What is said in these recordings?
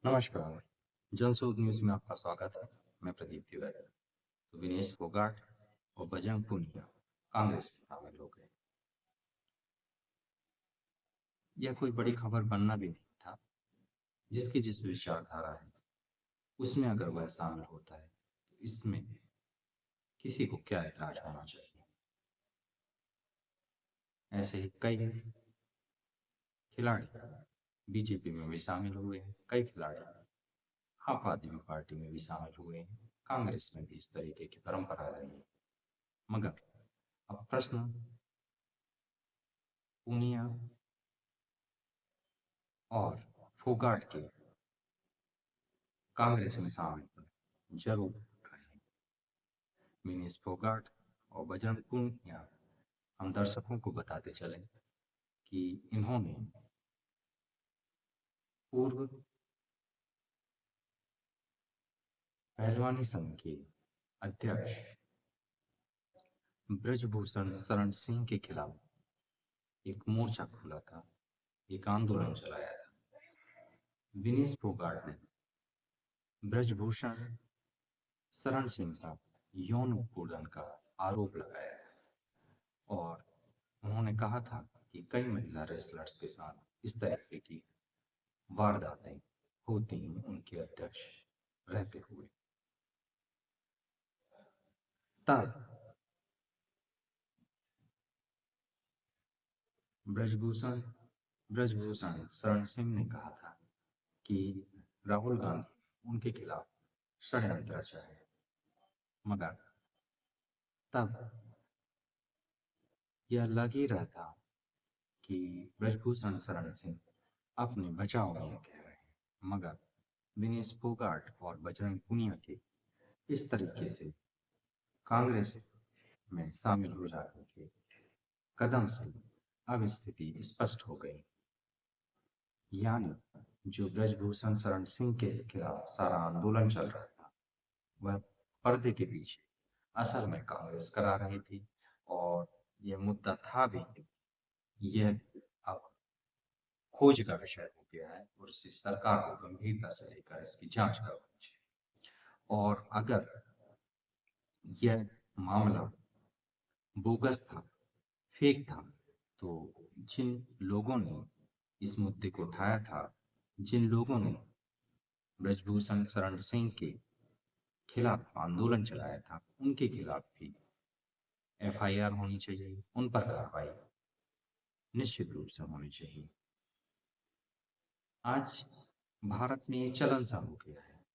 नमस्कार। जनशोध न्यूज़ में आपका स्वागत है। मैं प्रदीप तिवारी। तो विनेश फोगाट और बजरंग पूनिया कांग्रेस में शामिल हो गए। यह कोई बड़ी खबर बनना भी नहीं था। जिसकी जिस विचारधारा है उसमें अगर वह शामिल होता है तो इसमें किसी को क्या ऐतराज होना चाहिए। ऐसे ही कई खिलाड़ी बीजेपी में भी शामिल हुए हैं। कई खिलाड़ी आप आदमी पार्टी में भी शामिल हुए हैं। कांग्रेस में भी इस तरीके की परंपरा रही है। मगर अब प्रश्न पूनिया और फोगाट के कांग्रेस में शामिल होने जरूर रहे हैं। विनेश फोगाट और बजरंग पूनिया हम दर्शकों को बताते चले कि इन्होंने पूर्व पहलवानी संघ के अध्यक्ष ब्रजभूषण शरण सिंह के खिलाफ एक मोर्चा खोला था, एक आंदोलन चलाया था। विनेश फोगाट ने ब्रजभूषण शरण सिंह का यौन उत्पीड़न का आरोप लगाया था और उन्होंने कहा था कि कई महिला रेसलर्स के साथ इस तरह की वारदातें होती हैं उनके अध्यक्ष रहते हुए। तब ब्रजभूषण ब्रजभूषण शरण सिंह ने कहा था कि राहुल गांधी उनके खिलाफ षड्यंत्र रचा है। मगर तब यह लग ही रहा था कि ब्रजभूषण शरण सिंह अपने बचाव में कह रहे हैं। मगर विनेश फोगाट और बजरंग पुनिया के इस तरीके से कांग्रेस में शामिल हो जाने के कदम से अब स्थिति स्पष्ट हो गई। यानी जो ब्रजभूषण शरण सिंह के खिलाफ सारा आंदोलन चल रहा था वह पर्दे के पीछे असल में कांग्रेस करा रही थी। और यह मुद्दा था भी, यह अब खोज का विषय हो गया है और इसे सरकार को गंभीरता से लेकर इसकी जांच करनी चाहिए। और अगर यह मामला बोगस था, फेक था, तो जिन लोगों ने इस मुद्दे को उठाया था, जिन लोगों ने ब्रजभूषण शरण सिंह के खिलाफ आंदोलन चलाया था, उनके खिलाफ भी एफआईआर होनी चाहिए, उन पर कार्रवाई निश्चित रूप से होनी चाहिए। आज भारत में ये चलन सा हो गया है,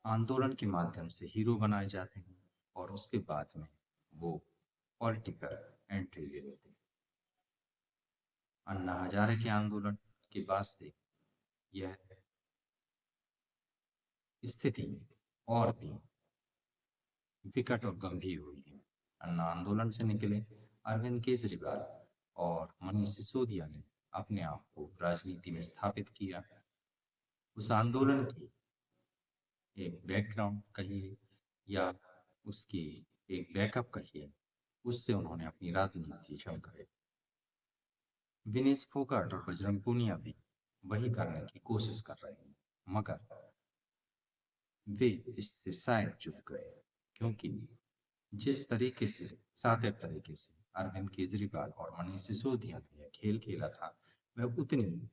आंदोलन के माध्यम से हीरो बनाए जाते हैं और उसके बाद में वो पॉलिटिकल एंट्री ले लेते हैं। अन्ना हजारे के आंदोलन के बाद से यह स्थिति और भी विकट और गंभीर हुई है। अन्ना आंदोलन से निकले अरविंद केजरीवाल और मनीष सिसोदिया ने अपने आप को राजनीति में स्थापित किया। उस आंदोलन की एक बैकग्राउंड कहिए या उसकी एक बैकअप कहिए, उससे उन्होंने अपनी राजनीति चमकाई। विनेश फोगाट और बजरंग पूनिया भी वही करने की कोशिश कर रहे हैं, मगर वे इससे शायद चूक गए, क्योंकि जिस तरीके से सादे तरीके से अरविंद केजरीवाल और मनीष सिसोदिया ने यह खेल खेला था, वह उतनी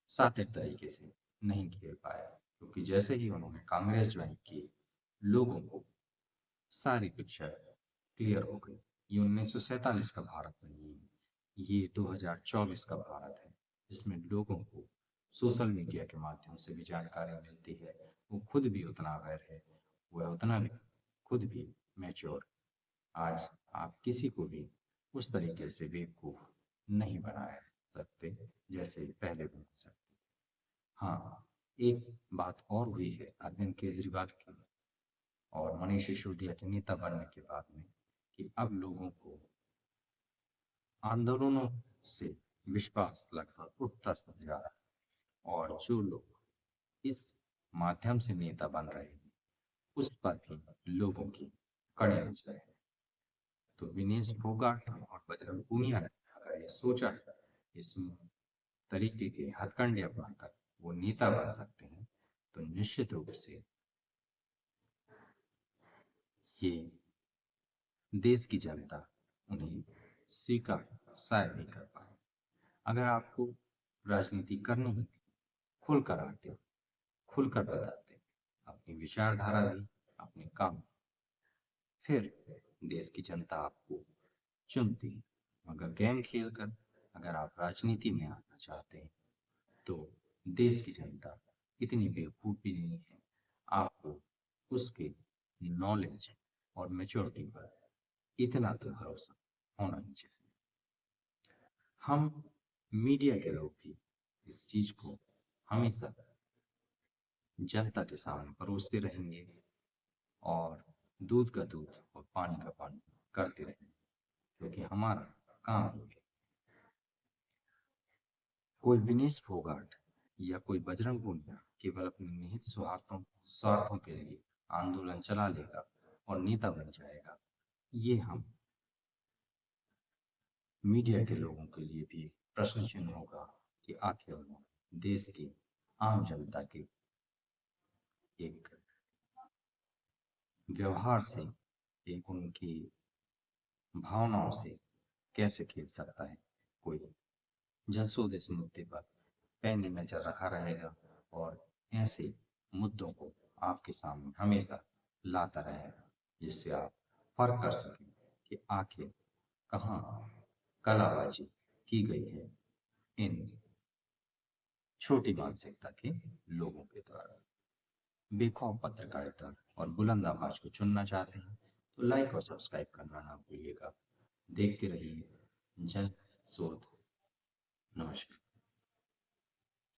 सादे तरीके से नहीं खेल पाया। क्योंकि जैसे ही उन्होंने कांग्रेस ज्वाइन की, लोगों को सारी पिक्चर क्लियर हो गई। ये 1947 का भारत नहीं है, ये 2024 का भारत है, जिसमें लोगों को सोशल मीडिया के माध्यम से भी जानकारी मिलती है। वो खुद भी उतना अवेयर है, वह उतना भी खुद भी मैच्योर। आज आप किसी को भी उस तरीके से बेवकूफ नहीं बना सकते जैसे पहले बना सकते। हाँ, एक बात और हुई है अरविंद केजरीवाल की और मनीष सिसोदिया के नेता बनने के बाद में, कि अब लोगों को आंदोलनों से विश्वास लगभग उठता सा जा रहा है। और जो लोग इस माध्यम से नेता बन रहे हैं उस पर भी लोगों की कड़ी नजर है। तो विनेश फोगाट और बजरंग पूनिया ने अगर ये सोचा, इस तरीके के हथकंडे अपनाकर वो नेता बन सकते हैं, तो निश्चित रूप से ये देश की जनता उन्हें स्वीकार शायद नहीं कर पाए। अगर आपको राजनीति करनी ही थी, खुलकर आते, खुलकर बताते, अपनी विचारधारा दी, अपने काम, फिर देश की जनता आपको चुनती। मगर गेम खेलकर अगर आप राजनीति में आना चाहते हैं, तो देश की जनता इतनी बेवकूफ भी नहीं है। आपको उसके नॉलेज और मेच्योरिटी पर इतना तो भरोसा होना ही चाहिए। हम मीडिया के लोग भी इस चीज को हमेशा जनता के सामने परोसते रहेंगे और दूध का दूध और पानी का पानी करते रहेंगे, क्योंकि हमारा काम ही है। कोई विनेश फोगाट या कोई बजरंग पूनिया केवल अपने निहित स्वार्थों स्वार्थों के लिए आंदोलन चला लेगा और नेता बन जाएगा, ये हम मीडिया के लोगों के लिए भी प्रश्न चिन्ह होगा कि आखिर वो देश की आम जनता के एक व्यवहार से, एक उनकी भावनाओं से कैसे खेल सकता है। कोई जसोद इस मुद्दे पर पैनी नजर रखा रहेगा और ऐसे मुद्दों को आपके सामने हमेशा लाता रहेगा, जिससे आप फर्क कर सकें कि आखिर कहाँ कलाबाजी की गई है इन छोटी मानसिकता के लोगों के द्वारा। बेखौफ पत्रकारिता और बुलंद आवाज को चुनना चाहते हैं, तो लाइक और सब्सक्राइब करना ना भूलिएगा। देखते रहिए जन स्रोत। नमस्कार।